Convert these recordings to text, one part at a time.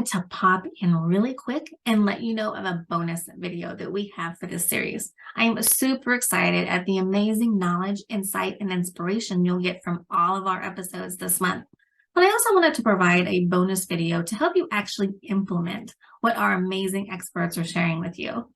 wanted to pop in really quick and let you know of a bonus video that we have for this series. I am super excited at the amazing knowledge, insight, and inspiration you'll get from all of our episodes this month. But I also wanted to provide a bonus video to help you actually implement what our amazing experts are sharing with you.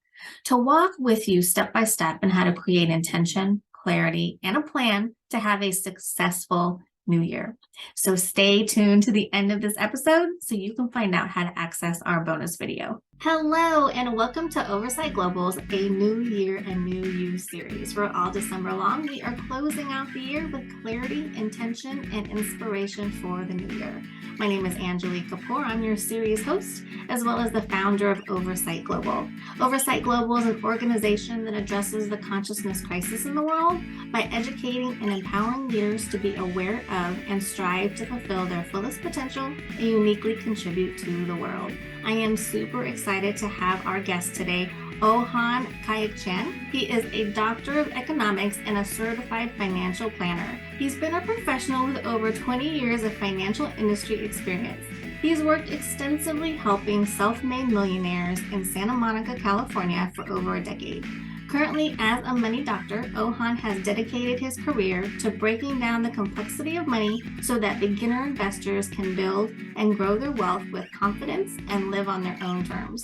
To walk with you step by step in how to create intention, clarity, and a plan to have a successful new year. So stay tuned to the end of this episode so you can find out how to access our bonus video. Hello, and welcome to Oversight Global's A New Year and New You series. For all December long, we are closing out the year with clarity, intention, and inspiration for the new year. My name is Angelique Kapoor. I'm your series host, as well as the founder of Oversight Global. Oversight Global is an organization that addresses the consciousness crisis in the world by educating and empowering leaders to be aware of and strive to fulfill their fullest potential and uniquely contribute to the world. I am super excited to have our guest today, Ohan Kayakchan. He is a doctor of economics and a certified financial planner. He's been a professional with over 20 years of financial industry experience. He's worked extensively helping self-made millionaires in Santa Monica, California for over a decade. Currently, as a money doctor, Ohan has dedicated his career to breaking down the complexity of money so that beginner investors can build and grow their wealth with confidence and live on their own terms.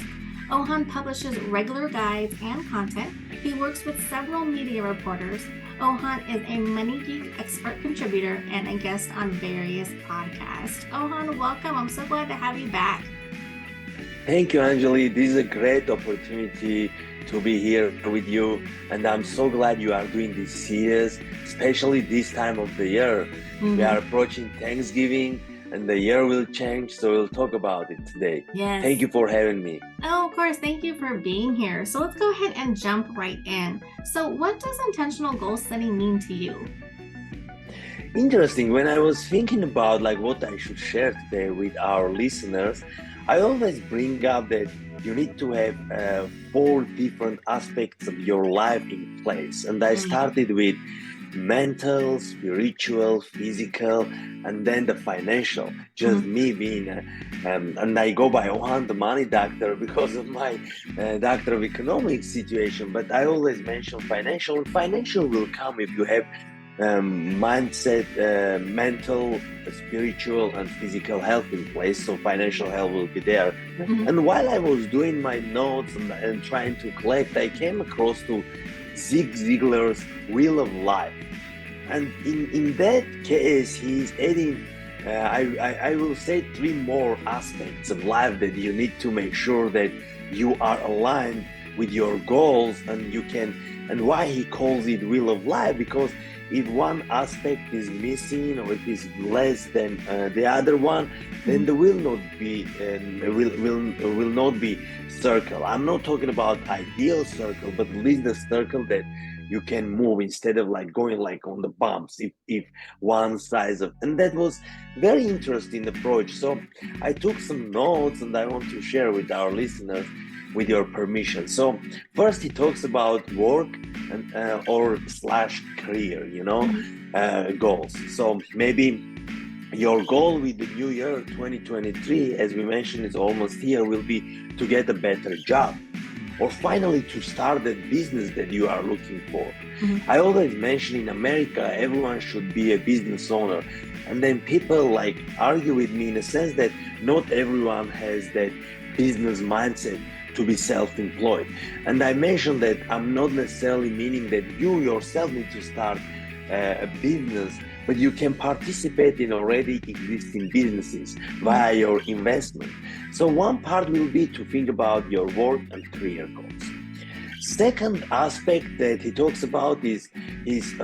Ohan publishes regular guides and content. He works with several media reporters. Ohan is a Money Geek expert contributor and a guest on various podcasts. Ohan, welcome. I'm so glad to have you back. Thank you, Angeli. This is a great opportunity to be here with you, and I'm so glad you are doing this series, especially this time of the year. We are approaching Thanksgiving and the year will change, so we'll talk about it today. Yes. Thank you for having me. Oh, of course. Thank you for being here. So let's go ahead and jump right in. So what does intentional goal setting mean to you? Interesting. When I was thinking about what I should share today with our listeners, I always bring up that you need to have 4 different aspects of your life in place. And I started with mental, spiritual, physical, and then the financial. Just me being, and I go by Ohan, the money doctor, because of my doctor of economics situation. But I always mention financial, and financial will come if you have mindset, mental, spiritual, and physical health in place. So financial health will be there. And while I was doing my notes and trying to collect, I came across to Zig Ziglar's Wheel of Life. And in that case, he's adding, I will say 3 more aspects of life that you need to make sure that you are aligned with your goals, and you can, and why he calls it Wheel of Life, because if one aspect is missing or it is less than the other one, then the will not be will not be circle. I'm not talking about ideal circle, but at least the circle that you can move instead of going on the bumps if one size of, and that was very interesting approach. So I took some notes and I want to share with our listeners with your permission. So first he talks about work and or / career, goals. So maybe your goal with the new year 2023, as we mentioned, is almost here, will be to get a better job, or finally to start that business that you are looking for. I always mention in America, everyone should be a business owner. And then people argue with me in a sense that not everyone has that business mindset to be self-employed. And I mentioned that I'm not necessarily meaning that you yourself need to start a business, but you can participate in already existing businesses via your investment. So one part will be to think about your work and career goals. Second aspect that he talks about is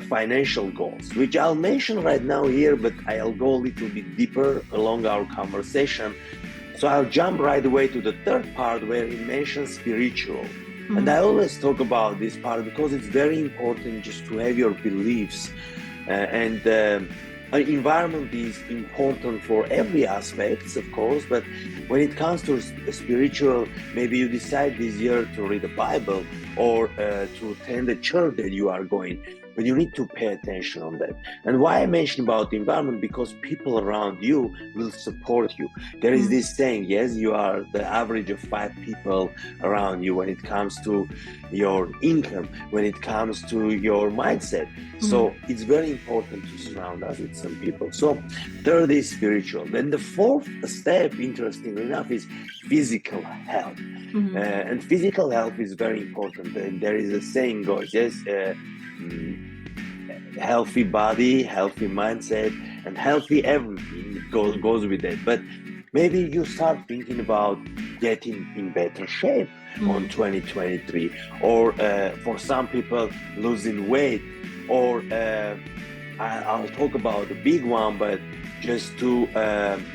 financial goals, which I'll mention right now here, but I'll go a little bit deeper along our conversation. So I'll jump right away to the third part where he mentions spiritual. And I always talk about this part because it's very important just to have your beliefs. Environment is important for every aspect, of course, but when it comes to spiritual, maybe you decide this year to read the Bible or to attend the church that you are going. but you need to pay attention on that. And why I mentioned about the environment, because people around you will support you. There is this saying, yes, you are the average of 5 people around you when it comes to your income, when it comes to your mindset. So it's very important to surround us with some people. So third is spiritual. Then the fourth step, interestingly enough, is physical health. And physical health is very important. And there is a saying goes, yes, healthy body, healthy mindset, and healthy everything goes with it. But maybe you start thinking about getting in better shape on 2023, or for some people losing weight, or I'll talk about the big one, but just to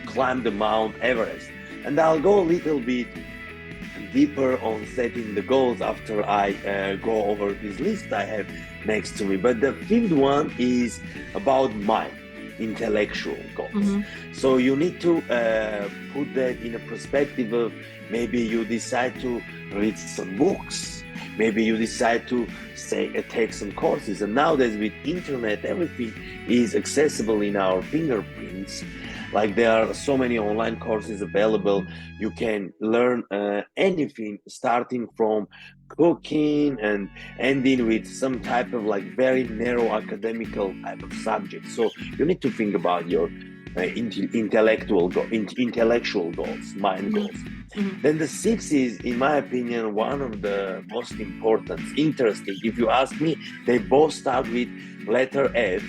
climb the Mount Everest. And I'll go a little bit deeper on setting the goals after I go over this list I have next to me. But the fifth one is about mind, intellectual goals. So you need to put that in a perspective of, maybe you decide to read some books, maybe you decide to take some courses. And nowadays with internet, everything is accessible in our fingerprints. Like there are so many online courses available. You can learn anything, starting from cooking and ending with some type of like very narrow academical type of subject. So you need to think about your intellectual goals, mind goals. Then the sixth is, in my opinion, one of the most important, interesting. If you ask me, they both start with letter F.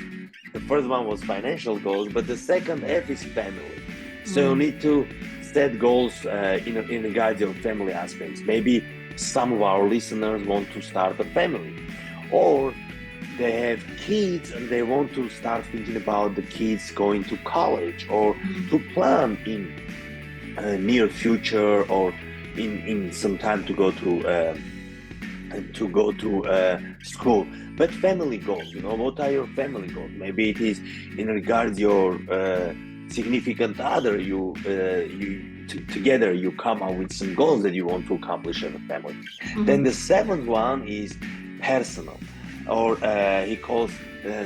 The first one was financial goals, but the second F is family. So you need to set goals in regards of family aspects. Maybe some of our listeners want to start a family, or they have kids and they want to start thinking about the kids going to college, or to plan in near future, or in some time to go to school. But family goals, what are your family goals? Maybe it is in regards your significant other. Together you come up with some goals that you want to accomplish as a family. Then the seventh one is personal, or he calls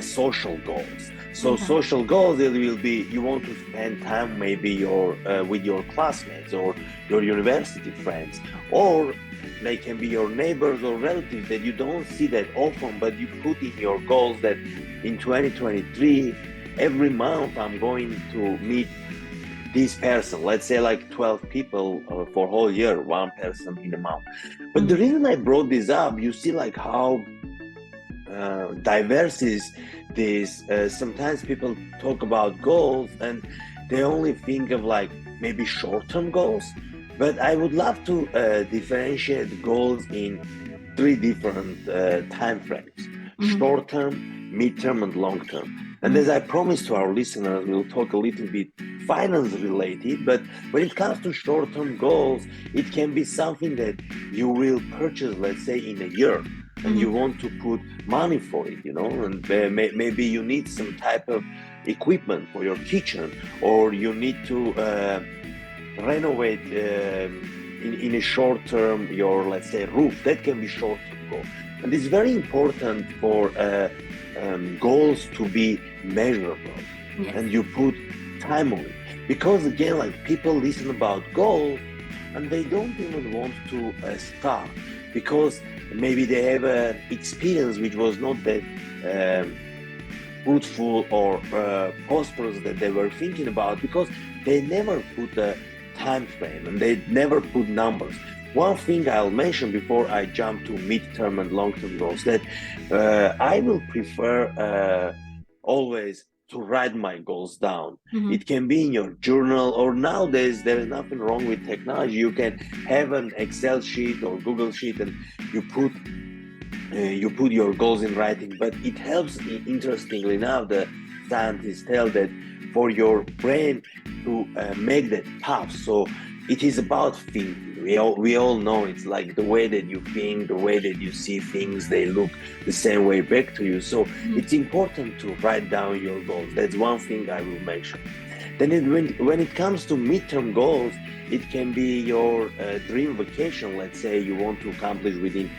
social goals. So social goals, it will be, you want to spend time maybe with your classmates or your university friends, or they can be your neighbors or relatives that you don't see that often, but you put in your goals that in 2023, every month I'm going to meet this person. Let's say like 12 people for whole year, one person in a month. But the reason I brought this up, you see like how diverse is this. Sometimes people talk about goals and they only think of like maybe short-term goals, but I would love to differentiate goals in 3 different time frames: short-term, mid-term, and long-term. And as I promised to our listeners, we'll talk a little bit finance related, but when it comes to short-term goals, it can be something that you will purchase, let's say, in a year, and you want to put money for it, and maybe you need some type of equipment for your kitchen, or you need to renovate in a short term your, let's say, roof. That can be short-term goal. And it's very important for goals to be measurable. And you put time on it, because again, like, people listen about goals and they don't even want to start, because maybe they have an experience which was not that fruitful or prosperous that they were thinking about, because they never put a time frame and they never put numbers. One thing I'll mention before I jump to mid-term and long-term goals, that I will prefer always to write my goals down. It can be in your journal, or nowadays there is nothing wrong with technology. You can have an Excel sheet or Google sheet and you put your goals in writing. But it helps, interestingly enough, the scientists tell that for your brain to make that path. So it is about thinking. We all know it's like the way that you think, the way that you see things, they look the same way back to you. So it's important to write down your goals. That's one thing I will mention. Then when it comes to midterm goals, it can be your dream vacation. Let's say you want to accomplish within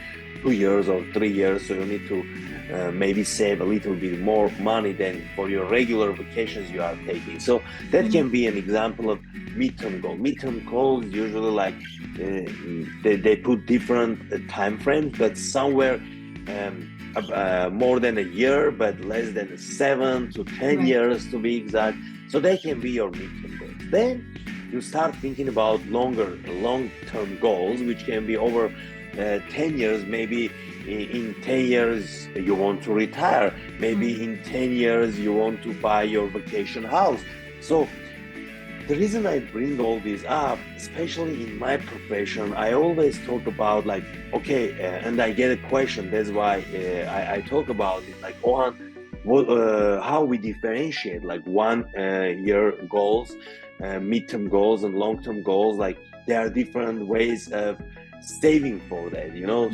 2 years or 3 years, so you need to maybe save a little bit more money than for your regular vacations you are taking. So that can be an example of midterm goal. Midterm goals usually like they put different time frames, but somewhere more than a year, but less than 7 to 10 Right. years to be exact. So they can be your midterm goals. Then you start thinking about long-term goals, which can be over 10 years. Maybe in 10 years you want to retire. Maybe in 10 years you want to buy your vacation house. So the reason I bring all this up, especially in my profession, I always talk about like, okay, and I get a question. That's why I talk about it. Like, Ohan, how we differentiate like 1 year goals, midterm goals, and long-term goals. Like, there are different ways of saving for that.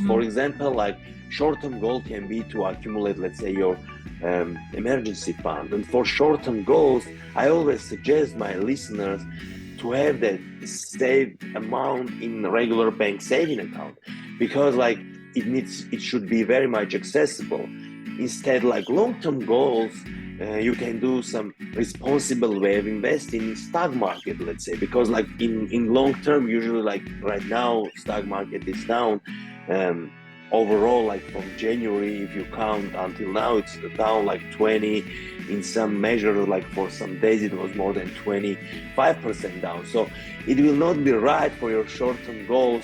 For example, like short-term goal can be to accumulate, let's say, your emergency fund. And for short-term goals, I always suggest my listeners to have that saved amount in regular bank saving account, because like it should be very much accessible. Instead, like long-term goals, you can do some responsible way of investing in stock market, let's say, because like in long term, usually like right now, stock market is down. Overall, like from January, if you count until now, it's down like 20. In some measures, like for some days, it was more than 25% down. So it will not be right for your short-term goals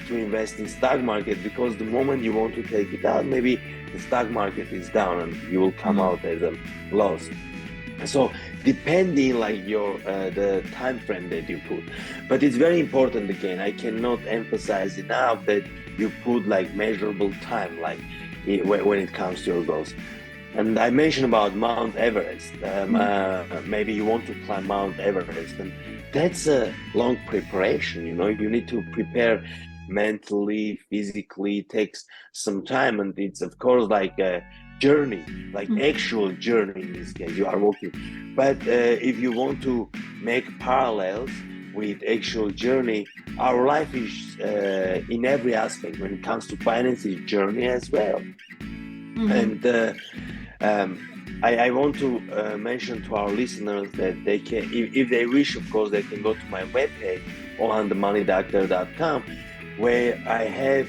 to invest in stock market, because the moment you want to take it out, maybe the stock market is down and you will come out as a loss. So depending like your the time frame that you put, but it's very important. Again, I cannot emphasize enough that you put like measurable time, like when it comes to your goals. And I mentioned about Mount Everest. Maybe you want to climb Mount Everest, and that's a long preparation. You need to prepare mentally, physically. It takes some time, and it's of course like a journey, like actual journey in this case. You are walking, but if you want to make parallels with actual journey, our life is in every aspect. When it comes to finance, is journey as well. And I want to mention to our listeners that they can, if they wish, of course, they can go to my webpage, ohanthemoneydoctor.com, where I have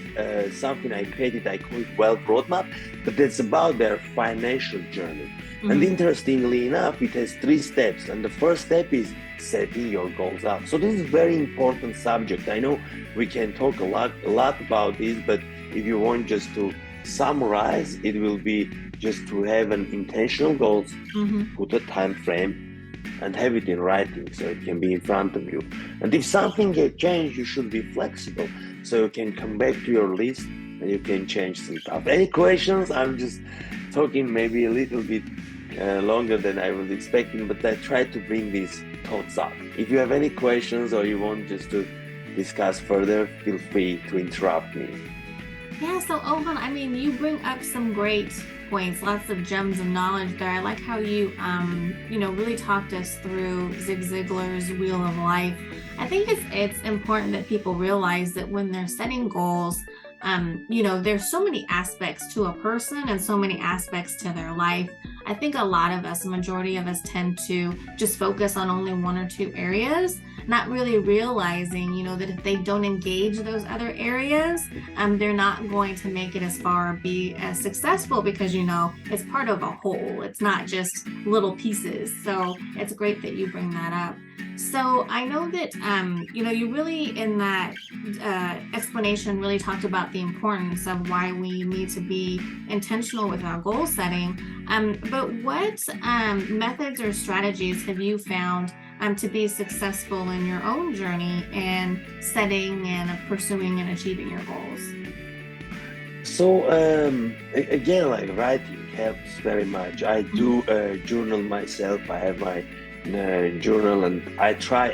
something I created. I call it Wealth Roadmap, but it's about their financial journey. And interestingly enough, it has 3 steps. And the first step is setting your goals up. So this is a very important subject. I know we can talk a lot about this, but if you want just to summarize, it will be just to have an intentional goals, put a time frame, and have it in writing so it can be in front of you. And if something gets changed, you should be flexible, so you can come back to your list and you can change some stuff. Any questions? I'm just talking maybe a little bit longer than I was expecting, but I tried to bring these thoughts up. If you have any questions or you want just to discuss further, feel free to interrupt me. Yeah, so Ohan, I mean, you bring up some great points, lots of gems of knowledge there. I like how you, really talked us through Zig Ziglar's Wheel of Life. I think it's important that people realize that when they're setting goals, there's so many aspects to a person and so many aspects to their life. I think a lot of us, majority of us, tend to just focus on only 1 or 2 areas, not really realizing, that if they don't engage those other areas, they're not going to make it as far or be as successful, because, it's part of a whole. It's not just little pieces. So it's great that you bring that up. So I know that, you really, in that explanation, really talked about the importance of why we need to be intentional with our goal setting. But what methods or strategies have you found to be successful in your own journey in setting and pursuing and achieving your goals? So again, like writing helps very much. I do journal myself. I have my journal, and I try.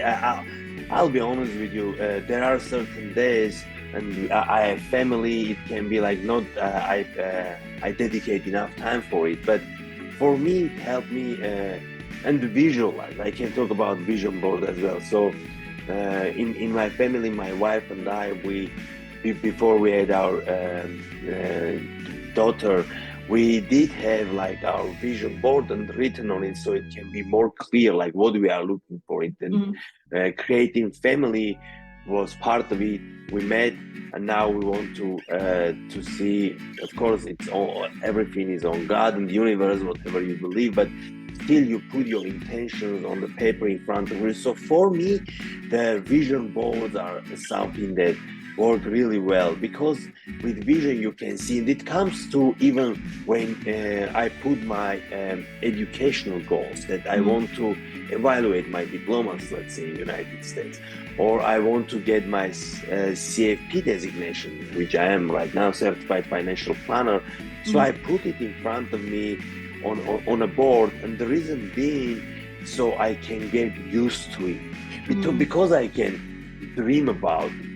I'll be honest with you. There are certain days, and I have family. It can be like not. I dedicate enough time for it, but for me, it helped me. And visualize. I can talk about vision board as well. So in my family, my wife and I, we before we had our daughter, we did have like our vision board and written on it so it can be more clear like what we are looking for it. And creating family was part of it. We met, and now we want to see, of course, it's all, everything is on God and the universe, whatever you believe, but still you put your intentions on the paper in front of you. So for me, the vision boards are something that work really well, because with vision you can see, and it comes to even when I put my educational goals that I want to evaluate my diplomas, let's say in the United States, or I want to get my CFP designation, which I am right now, Certified Financial Planner. So I put it in front of me on a board, and the reason being so I can get used to it, because I can dream about it.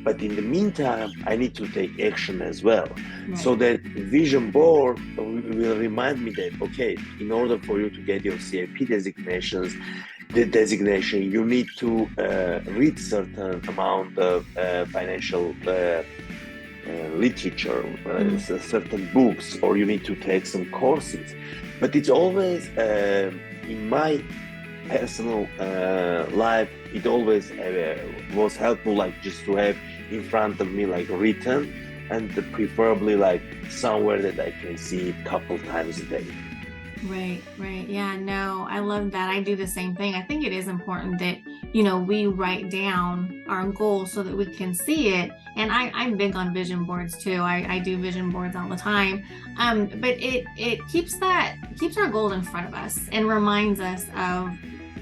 But in the meantime, I need to take action as well. Right. So that vision board will remind me that, okay, in order for you to get your CFP designation, you need to read certain amount of financial literature, certain books, or you need to take some courses. But it's always, in my personal life, it always was helpful, like just to have in front of me, like written, and preferably like somewhere that I can see it a couple times a day. Right. Yeah, no, I love that. I do the same thing. I think it is important that, you know, we write down our goals so that we can see it. And I'm big on vision boards too. I do vision boards all the time. But it keeps our goals in front of us and reminds us of,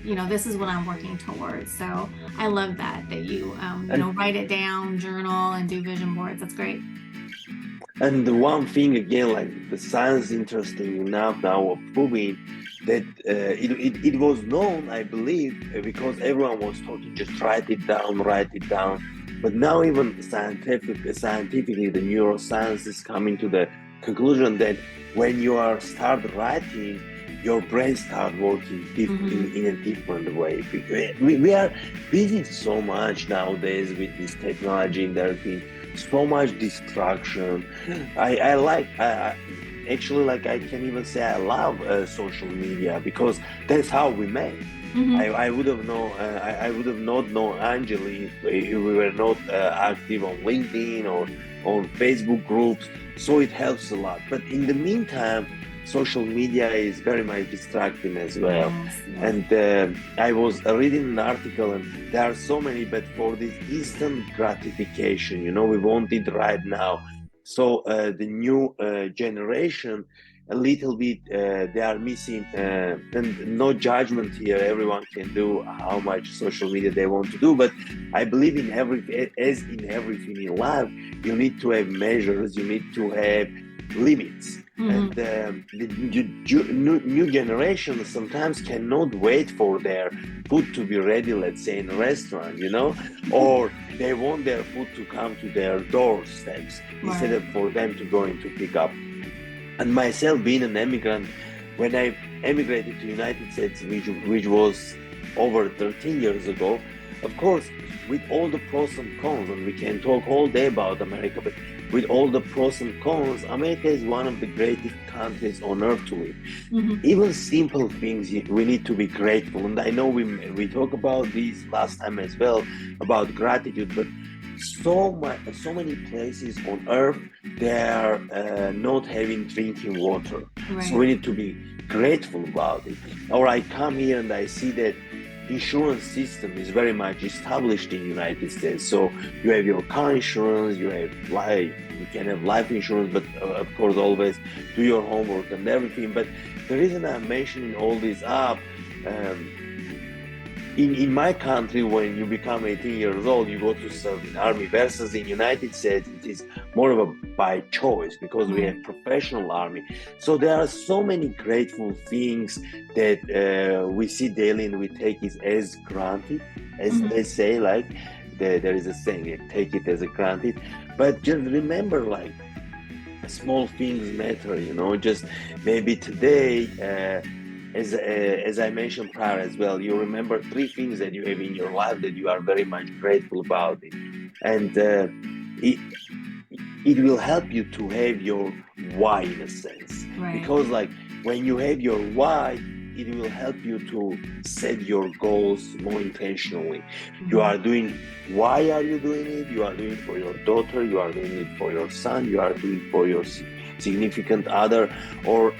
you know, this is what I'm working towards. So I love that you, you know, write it down, journal, and do vision boards. That's great. And the one thing again, like the science, interesting enough now, proving that it was known, I believe, because everyone was talking, just write it down. But now even scientifically, the neuroscience is coming to the conclusion that when you start writing, your brain starts working in a different way. We are busy so much nowadays with this technology and everything. So much distraction. I actually, like, I can even say I love social media, because that's how we met. I would have not known Anjali if we were not active on LinkedIn or on Facebook groups. So it helps a lot. But in the meantime, social media is very much distracting as well. Yes. And I was reading an article, and there are so many, but for this instant gratification, you know, we want it right now. So the new generation, a little bit, they are missing, and no judgment here. Everyone can do how much social media they want to do, but I believe as in everything in life, you need to have measures, you need to have limits. And the new generation sometimes cannot wait for their food to be ready, let's say in a restaurant, you know, or they want their food to come to their doorsteps instead of for them to go in to pick up. And myself, being an immigrant, when I emigrated to the United States, which was over 13 years ago, of course, with all the pros and cons, and we can talk all day about America, but with all the pros and cons, America is one of the greatest countries on earth to live. Even simple things, we need to be grateful. And I know we talked about this last time as well, about gratitude, but so many places on earth, they are not having drinking water. Right. So we need to be grateful about it. Or I come here and I see that insurance system is very much established in the United States. So you have your car insurance, you can have life insurance, but of course always do your homework and everything. But the reason I'm mentioning all this up, in my country, when you become 18 years old, you go to serve in army, versus in United States, it is more of a by choice, because we have professional army. So there are so many grateful things that we see daily, and we take it as granted, as they say, like there is a saying, take it as a granted. But just remember, like, small things matter, you know, just maybe today, as I mentioned prior as well, you remember 3 things that you have in your life that you are very much grateful about it. And it, it will help you to have your why in a sense. Right. Because like when you have your why, it will help you to set your goals more intentionally. You are doing, why are you doing it? You are doing it for your daughter, you are doing it for your son, you are doing it for your significant other, or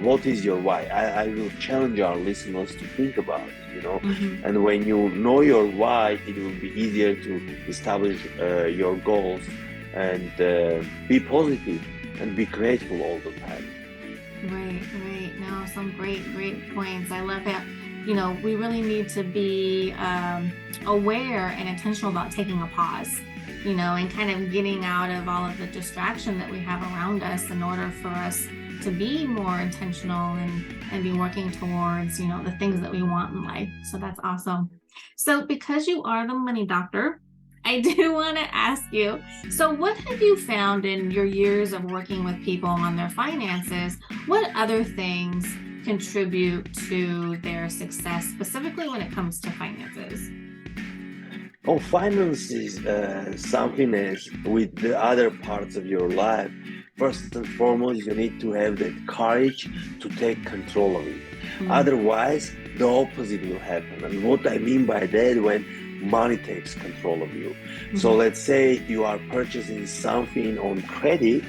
what is your why? I will challenge our listeners to think about it, you know. And when you know your why, it will be easier to establish your goals and be positive and be grateful all the time. Right. No, some great points. I love that. You know, we really need to be aware and intentional about taking a pause, you know, and kind of getting out of all of the distraction that we have around us in order for us to be more intentional and be working towards, you know, the things that we want in life. So that's awesome. So because you are the money doctor, I do want to ask you, so what have you found in your years of working with people on their finances? What other things contribute to their success, specifically when it comes to finances? Oh, finance is something as with the other parts of your life. First and foremost, you need to have that courage to take control of it. Otherwise, the opposite will happen. And what I mean by that, when money takes control of you. So let's say you are purchasing something on credit,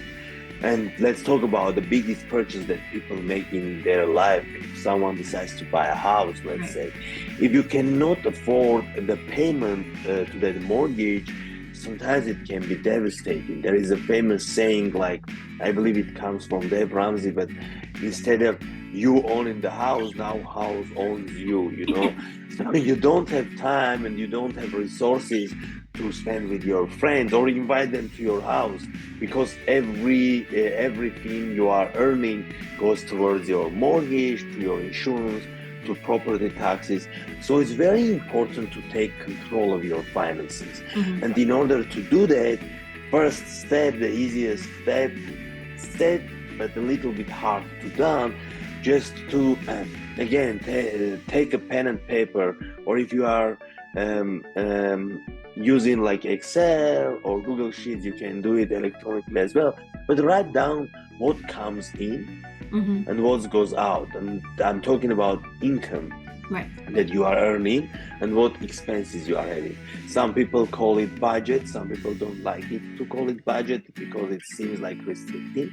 and let's talk about the biggest purchase that people make in their life. If someone decides to buy a house, let's say, if you cannot afford the payment to that mortgage, sometimes it can be devastating. There is a famous saying, like, I believe it comes from Dave Ramsey, but instead of you owning the house, now house owns you, you know. So you don't have time and you don't have resources to spend with your friends or invite them to your house, because everything you are earning goes towards your mortgage, to your insurance, to property taxes. So it's very important to take control of your finances. And in order to do that, first step, the easiest step, but a little bit hard to done, just to again take a pen and paper, or if you are using like Excel or Google Sheets, you can do it electronically as well, but write down what comes in and what goes out. And I'm talking about income that you are earning and what expenses you are having. Some people call it budget, some people don't like it to call it budget because it seems like restricting,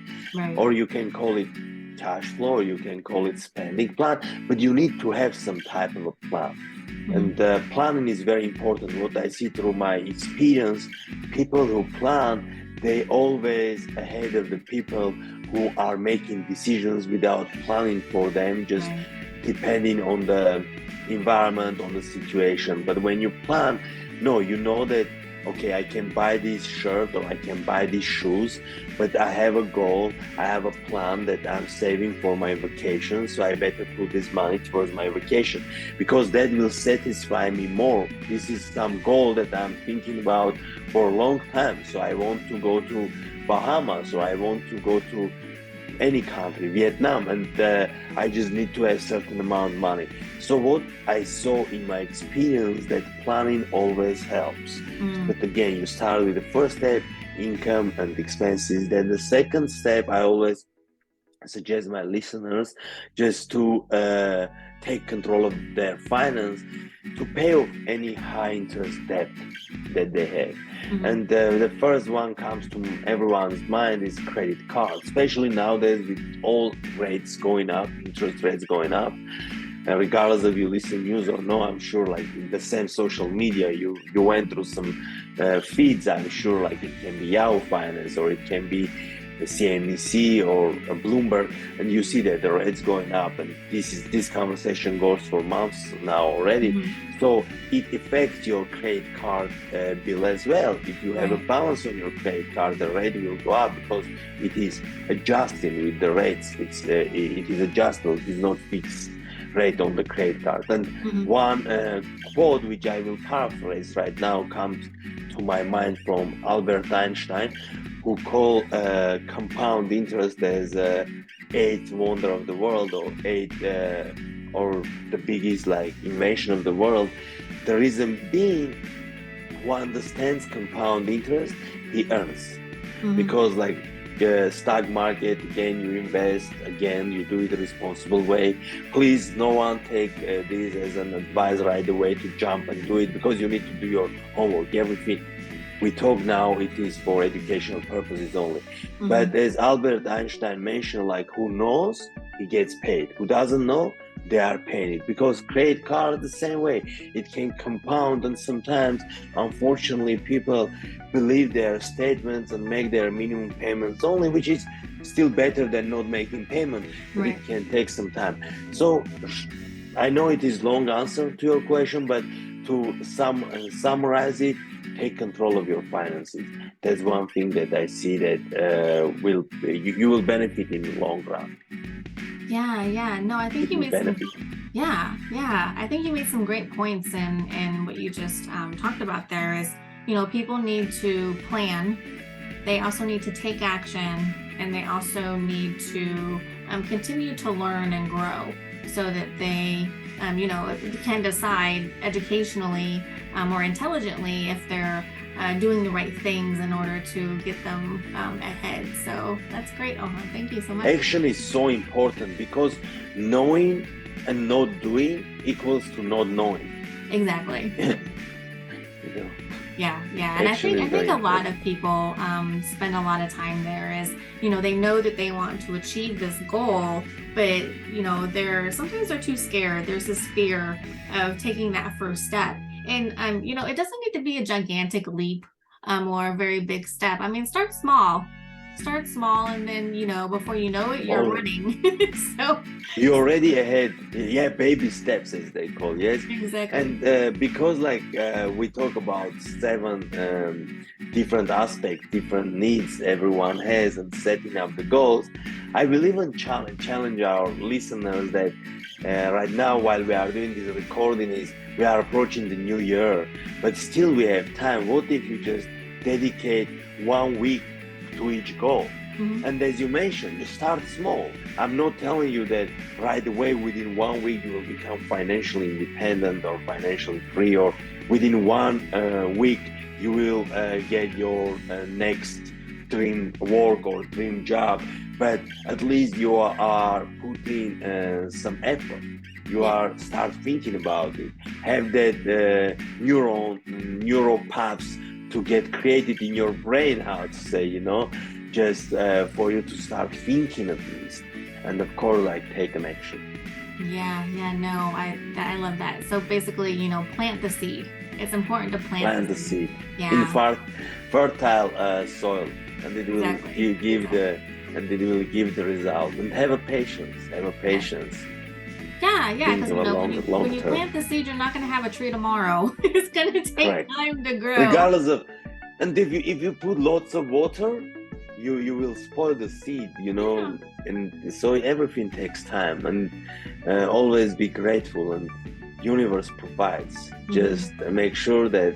or you can call it cash flow, you can call it spending plan, but you need to have some type of a plan. And planning is very important. What I see through my experience, people who plan, they always ahead of the people who are making decisions without planning for them, just depending on the environment, on the situation. But when you plan, no, you know that, okay, I can buy this shirt or I can buy these shoes, but I have a goal, I have a plan that I'm saving for my vacation, so I better put this money towards my vacation because that will satisfy me more. This is some goal that I'm thinking about for a long time. So I want to go to Bahamas, or I want to go to any country, Vietnam, and I just need to have a certain amount of money. So what I saw in my experience, that planning always helps. But again, you start with the first step, income and expenses. Then the second step, I always suggest my listeners just to take control of their finance, to pay off any high interest debt that they have. And the first one comes to everyone's mind is credit cards, especially nowadays with all rates going up, interest rates going up. Regardless of you listen news or no, I'm sure like in the same social media, you went through some feeds, I'm sure, like it can be Yahoo Finance or it can be the CNBC or a Bloomberg, and you see that the rates going up, and this conversation goes for months now already. So it affects your credit card bill as well. If you have a balance on your credit card, the rate will go up because it is adjusting with the rates. It is adjustable. It is not fixed rate on the credit card. And one quote which I will paraphrase right now comes to my mind from Albert Einstein, who call compound interest as eighth wonder of the world, or or the biggest like invention of the world. The reason being, who understands compound interest, he earns. Mhm. Because like stock market, again, you invest, again, you do it the responsible way. Please, no one take this as an advice right away to jump and do it, because you need to do your homework. Everything we talk now, it is for educational purposes only. Mhm. But as Albert Einstein mentioned, like, who knows, he gets paid. Who doesn't know, they are paying it. Because credit card the same way, it can compound, and sometimes, unfortunately, people believe their statements and make their minimum payments only, which is still better than not making payment, but Right. it can take some time. So I know it is long answer to your question, but to summarize it, take control of your finances. That's one thing that I see that you will benefit in the long run. Yeah. No, I think It you will made some. benefit. Yeah. I think you made some great points in what you just talked about there is, people need to plan. They also need to take action, and they also need to continue to learn and grow so that they, can decide educationally or intelligently if they're doing the right things in order to get them ahead. So that's great, Ohan. Thank you so much. Action is so important, because knowing and not doing equals to not knowing. Exactly. You know? Yeah. And I Action think is very a lot important. of people spend a lot of time there is, they know that they want to achieve this goal, but sometimes they're too scared. There's this fear of taking that first step. And it doesn't need to be a gigantic leap or a very big step. I mean, start small. Start small, and then before you know it, you're Always. running. So You're already ahead. Yeah, baby steps, as they call, yes. exactly. And because we talk about 7 different aspects, different needs everyone has, and setting up the goals, I will even challenge our listeners that right now, while we are doing this recording, is we are approaching the new year, but still we have time. What if you just dedicate 1 week to each goal? Mhm. And as you mentioned, you start small. I'm not telling you that right away within 1 week you will become financially independent or financially free, or within 1 week you will get your next dream work or dream job. But at least you are putting some effort. You are start thinking about it. Have that neural paths to get created in your brain, how to say, just for you to start thinking at least, and of course, like, take an action. Yeah, no, I love that. So basically, plant the seed. It's important to Plant the seed in Yeah, fertile soil, and it will exactly. give the result. And have a patience. Yeah, Think because of a when long you term. plant the seed, you're not going to have a tree tomorrow. It's going to take Correct. time to grow. Regardless of, and if you put lots of water, you will spoil the seed, Yeah. and so everything takes time. And always be grateful, and universe provides. Just make sure that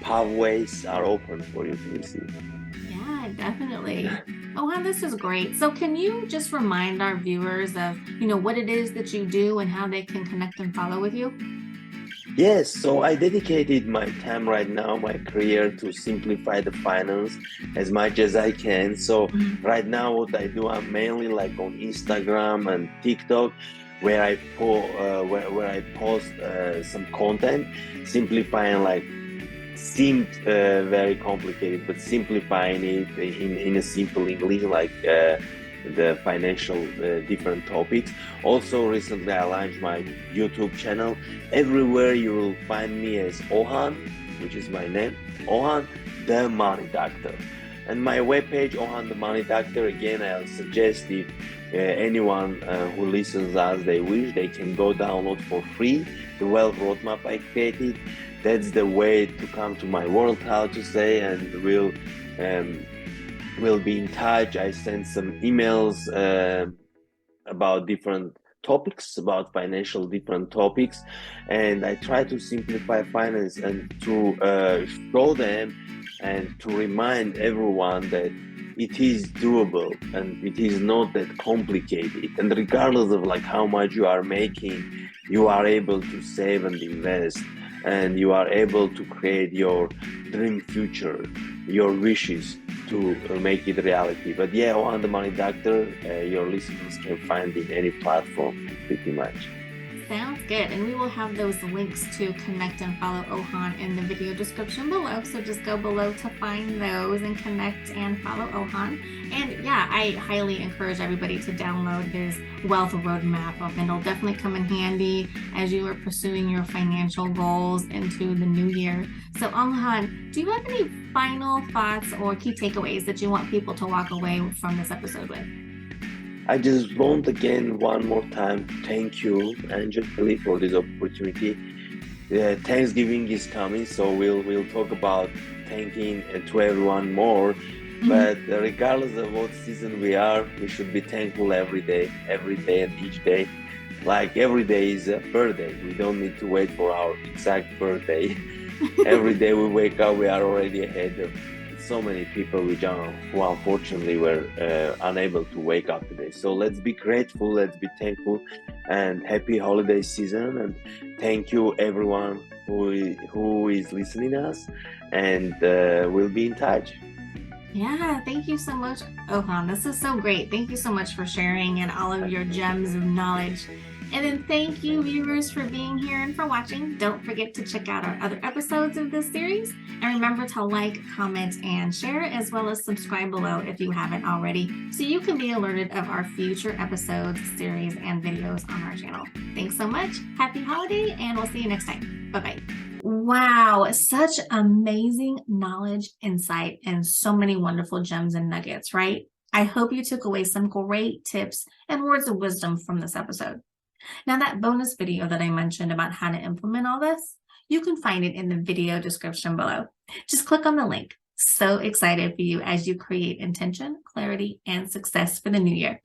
pathways are open for you to receive. Yeah, definitely. Oh, wow, this is great. So can you just remind our viewers of, what it is that you do and how they can connect and follow with you? Yes, so I dedicated my time right now, my career, to simplify the finance as much as I can. So right now, what I do, I'm mainly like on Instagram and TikTok, where where I post some content, simplifying, like, seemed very complicated, but simplifying it in a simple English, like the financial different topics. Also, recently I launched my YouTube channel. Everywhere you will find me as Ohan, which is my name, Ohan the Money Doctor. And my webpage, Ohan the Money Doctor, again, I'll suggest if anyone who listens as they wish, they can go download for free the wealth roadmap I created. That's the way to come to my world, how to say, and we'll be in touch. I send some emails about different topics, about financial different topics, and I try to simplify finance and to show them and to remind everyone that it is doable and it is not that complicated. And regardless of like how much you are making, you are able to save and invest and you are able to create your dream future, your wishes to make it reality. But yeah, on the Money Doctor, your listeners can find in any platform pretty much. Sounds good. And we will have those links to connect and follow Ohan in the video description below. So just go below to find those and connect and follow Ohan. And yeah, I highly encourage everybody to download his wealth roadmap. And it'll definitely come in handy as you are pursuing your financial goals into the new year. So Ohan, do you have any final thoughts or key takeaways that you want people to walk away from this episode with? I just want again one more time thank you, Angeli, for this opportunity. Thanksgiving is coming, so we'll talk about thanking to everyone more. But regardless of what season we are, we should be thankful every day and each day. Like every day is a birthday. We don't need to wait for our exact birthday. Every day we wake up, we are already ahead of so many people who unfortunately were unable to wake up today. So let's be grateful, let's be thankful, and happy holiday season. And thank you everyone who is listening to us, and we'll be in touch. Yeah, thank you so much, Ohan. This is so great. Thank you so much for sharing and all of your gems of knowledge. And then thank you, viewers, for being here and for watching. Don't forget to check out our other episodes of this series. And remember to like, comment, and share, as well as subscribe below if you haven't already, so you can be alerted of our future episodes, series, and videos on our channel. Thanks so much. Happy holiday, and we'll see you next time. Bye-bye. Wow, such amazing knowledge, insight, and so many wonderful gems and nuggets, right? I hope you took away some great tips and words of wisdom from this episode. Now, that bonus video that I mentioned about how to implement all this, you can find it in the video description below. Just click on the link. So excited for you as you create intention, clarity, and success for the new year.